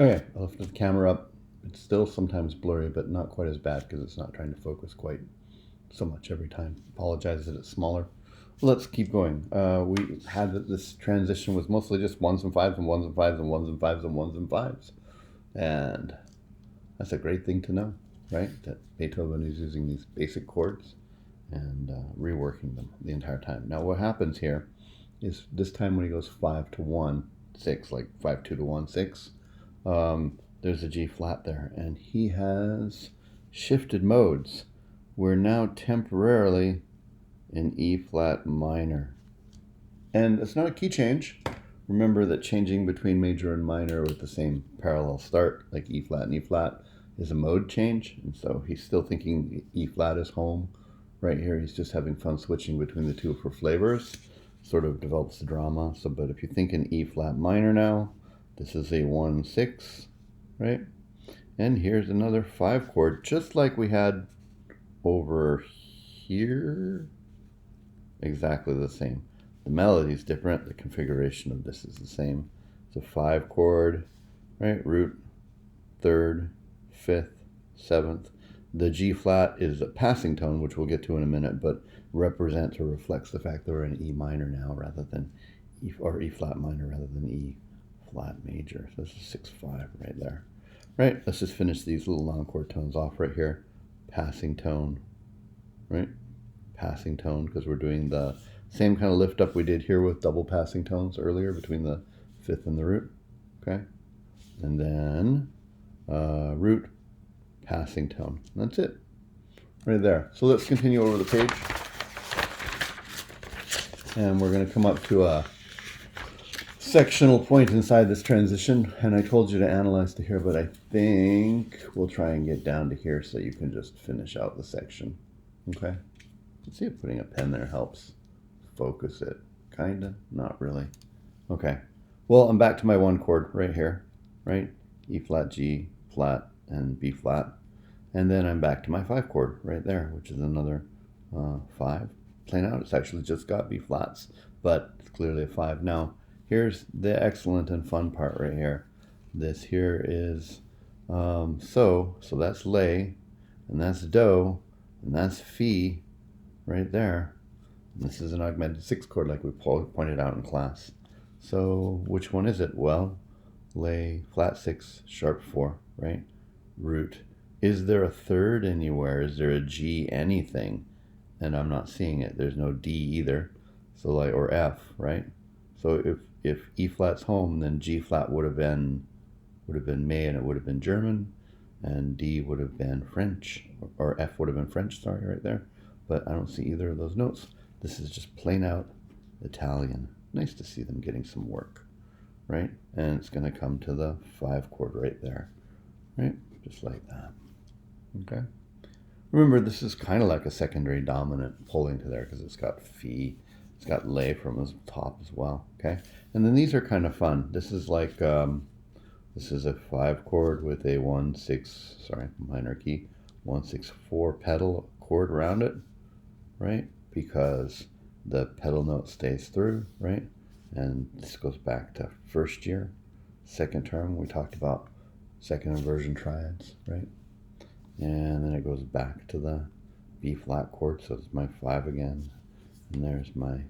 Okay, I'll lift the camera up. It's still sometimes blurry, but not quite as bad because it's not trying to focus quite so much every time. Apologize that it's smaller. Let's keep going. We had that this transition was mostly just ones and fives and ones and fives and ones and fives and ones and fives. And that's a great thing to know, right? That Beethoven is using these basic chords and reworking them the entire time. Now what happens here is this time when he goes 5 to 1, 6, like 5, 2 to 1, 6, there's a G flat there, and he has shifted modes. We're now temporarily in E flat minor. And it's not a key change. Remember that changing between major and minor with the same parallel start, like E flat and E flat, is a mode change. And so he's still thinking E flat is home. Right here, he's just having fun switching between the two for flavors. Sort of develops the drama. So, but if you think in E flat minor now, this is a 1, 6, right? And here's another 5 chord, just like we had over here. Exactly the same. The melody is different. The configuration of this is the same. It's a 5 chord, right? Root, 3rd, 5th, 7th. The G flat is a passing tone, which we'll get to in a minute, but represents or reflects the fact that we're in E minor now rather than E flat minor rather than E flat major. So this is 6-5 right there. Right, let's just finish these little long chord tones off right here. Passing tone, right? Passing tone, because we're doing the same kind of lift up we did here with double passing tones earlier between the 5th and the root, okay? And then root, passing tone. That's it, right there. So let's continue over the page. And we're gonna come up to a sectional point inside this transition, and I told you to analyze to here, but I think we'll try and get down to here so you can just finish out the section. Okay, let's see if putting a pen there helps focus it. Kinda, not really. Okay, well, I'm back to my 1 chord right here, right? E flat, G flat, and B flat, and then I'm back to my 5 chord right there, which is another 5. Plain out, it's actually just got B flats, but it's clearly a 5 now. Here's the excellent and fun part right here. This here is so that's lay, and that's do, and that's fi right there. And this is an augmented 6 chord like we pointed out in class. So which one is it? Well, lay, flat 6, sharp 4, right? Root. Is there a 3rd anywhere? Is there a G anything? And I'm not seeing it. There's no D either. So like, or F, right? So if E flat's home, then G flat would have been May, and it would have been German, and D would have been French, or F would have been French, sorry, right there. But I don't see either of those notes. This is just plain out Italian. Nice to see them getting some work, right? And it's going to come to the 5 chord right there, right? Just like that. Okay. Remember, this is kind of like a secondary dominant pulling to there because it's got fi. It's got lay from the top as well, okay? And then these are kind of fun. This is like, this is a 5 chord with a 1, 6, sorry, minor key, 1, 6, 4 pedal chord around it, right? Because the pedal note stays through, right? And this goes back to 1st year, 2nd term. We talked about 2nd inversion triads, right? And then it goes back to the B flat chord, so it's my 5 again. And there's my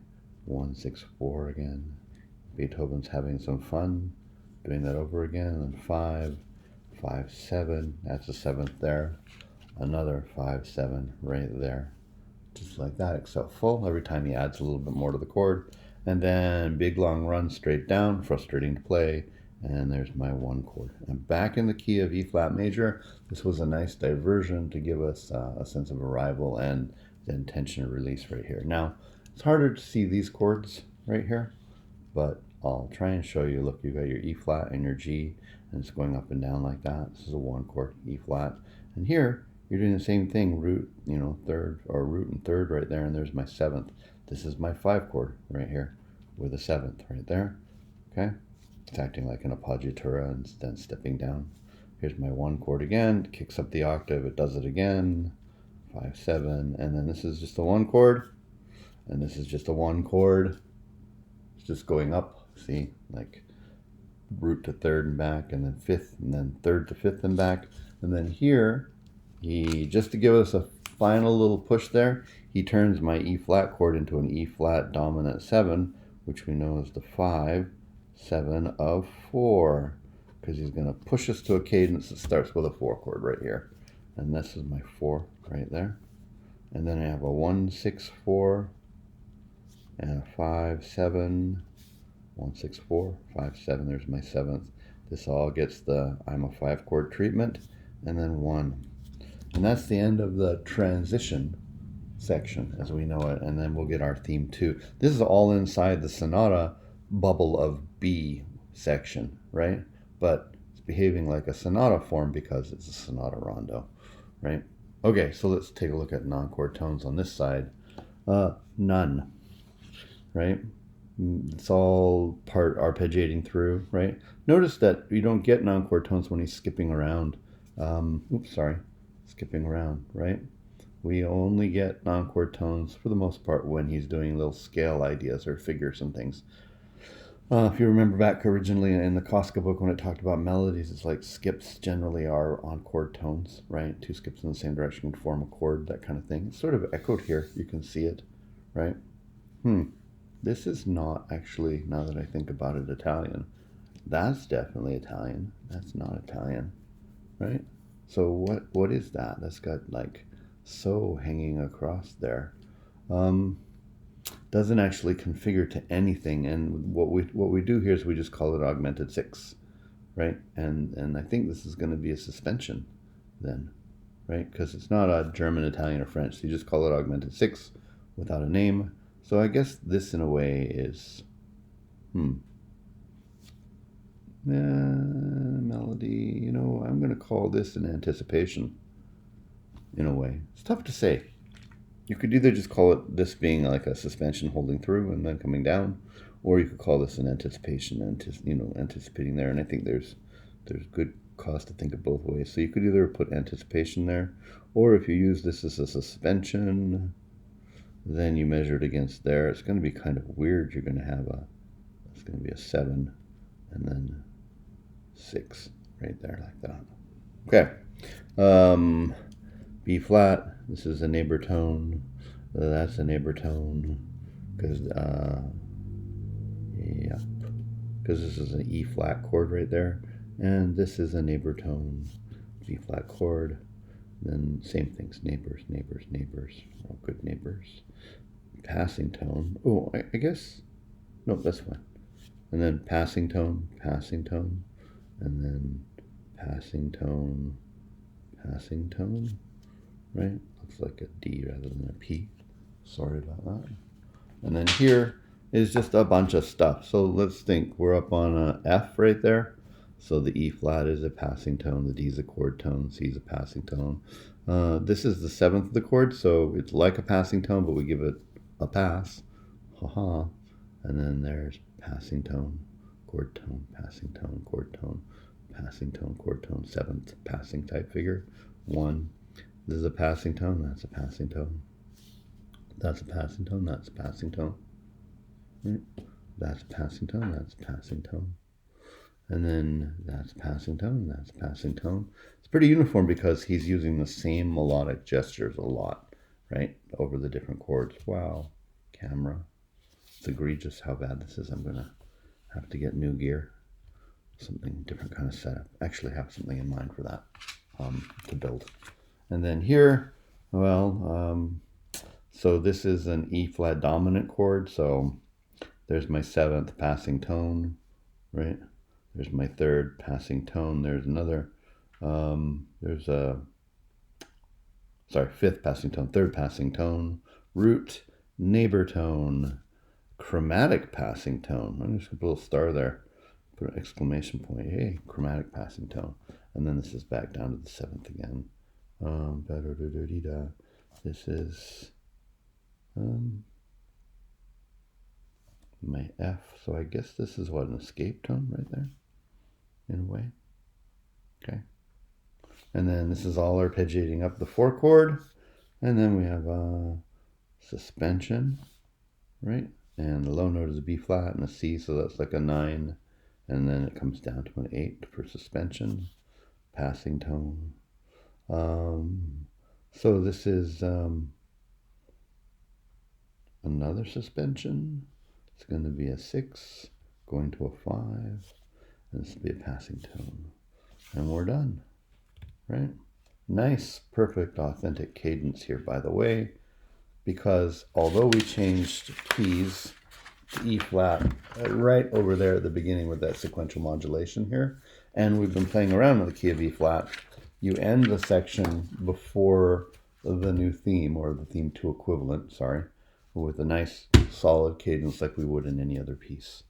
1, 6, 4 again. Beethoven's having some fun doing that over again. And then 5, 5, 7. That's the 7th there. Another 5, 7 right there. Just like that, except full. Every time he adds a little bit more to the chord. And then big long run straight down, frustrating to play. And there's my 1 chord. And back in the key of E flat major. This was a nice diversion to give us a sense of arrival and then tension release right here. Now, it's harder to see these chords right here, but I'll try and show you. Look, you got your E flat and your G, and it's going up and down like that. This is a 1 chord, E flat. And here, you're doing the same thing, root, 3rd, or root and 3rd right there, and there's my 7th. This is my 5 chord right here with a 7th right there, okay? It's acting like an appoggiatura and then stepping down. Here's my 1 chord again, it kicks up the octave, it does it again, 5, 7, and then this is just a 1 chord, and this is just a 1 chord. It's just going up, see, like root to third and back, and then fifth, and then third to fifth and back. And then here, he, just to give us a final little push there, he turns my E flat chord into an E flat dominant 7, which we know is the 5, 7 of 4, because he's going to push us to a cadence that starts with a 4 chord right here. And this is my 4 right there. And then I have a 1, 6, 4, and a 5, 7, 1, 6, 4, 5, 7. There's my 7th. This all gets the I'm a 5 chord treatment, and then 1. And that's the end of the transition section as we know it, and then we'll get our theme 2. This is all inside the sonata bubble of B section, right? But it's behaving like a sonata form because it's a sonata rondo, right? Okay, so let's take a look at non-chord tones on this side. None, right? It's all part arpeggiating through, right? Notice that you don't get non-chord tones when he's skipping around. Skipping around, right? We only get non-chord tones for the most part when he's doing little scale ideas or figures and things. If you remember back originally in the Koska book when it talked about melodies, it's like skips generally are on chord tones, right? 2 skips in the same direction can form a chord, that kind of thing. It's sort of echoed here. You can see it, right? This is not actually, now that I think about it, Italian. That's definitely Italian. That's not Italian, right? So what is that? That's got like so hanging across there. Doesn't actually configure to anything, and what we do here is we just call it augmented 6, right? And I think this is going to be a suspension then, right? Because it's not a German, Italian, or French. So you just call it augmented 6 without a name. So I guess this in a way is melody. You know, I'm going to call this an anticipation in a way. It's tough to say. You could either just call it this being like a suspension holding through and then coming down, or you could call this an anticipation, anticipating there. And I think there's good cause to think of both ways. So you could either put anticipation there, or if you use this as a suspension, then you measure it against there. It's going to be kind of weird. You're going to have it's going to be a 7 and then 6 right there like that. Okay. B flat. This is a neighbor tone. That's a neighbor tone. Because this is an E flat chord right there, and this is a neighbor tone, G flat chord. Then same things, neighbors, neighbors, neighbors. All good neighbors. Passing tone. Oh, I guess no, that's fine. And then passing tone, and then passing tone, right? Looks like a D rather than a P. Sorry about that. And then here is just a bunch of stuff. So let's think. We're up on a F right there. So the E flat is a passing tone. The D is a chord tone. C is a passing tone. This is the 7th of the chord, so it's like a passing tone, but we give it a pass. Haha. And then there's passing tone, chord tone, passing tone, chord tone, passing tone, chord tone, 7th passing type figure. 1. This is a passing tone. That's a passing tone. That's a passing tone. That's a passing tone. Right? That's a passing tone. That's a passing tone. And then that's passing tone. That's passing tone. It's pretty uniform because he's using the same melodic gestures a lot, right? Over the different chords. Wow. Camera. It's egregious how bad this is. I'm going to have to get new gear. Something different kind of setup. Actually have something in mind for that to build. And then here, well, so this is an E flat dominant chord. So there's my 7th passing tone, right? There's my 3rd passing tone. There's another, there's a, 5th passing tone, 3rd passing tone, root, neighbor tone, chromatic passing tone. I'm just going to put a little star there, put an exclamation point. Hey, chromatic passing tone. And then this is back down to the 7th again. This is my F. So I guess this is what, an escape tone right there, in a way. Okay. And then this is all arpeggiating up the 4 chord. And then we have a suspension, right? And the low note is a B flat and a C, so that's like a 9 and then it comes down to an 8 for suspension, passing tone. So this is another suspension. It's going to be a 6, going to a 5, and this will be a passing tone. And we're done, right? Nice, perfect, authentic cadence here, by the way, because although we changed keys to E flat right over there at the beginning with that sequential modulation here, and we've been playing around with the key of E flat, you end the section before the new theme, or the theme 2 equivalent, sorry, with a nice solid cadence like we would in any other piece.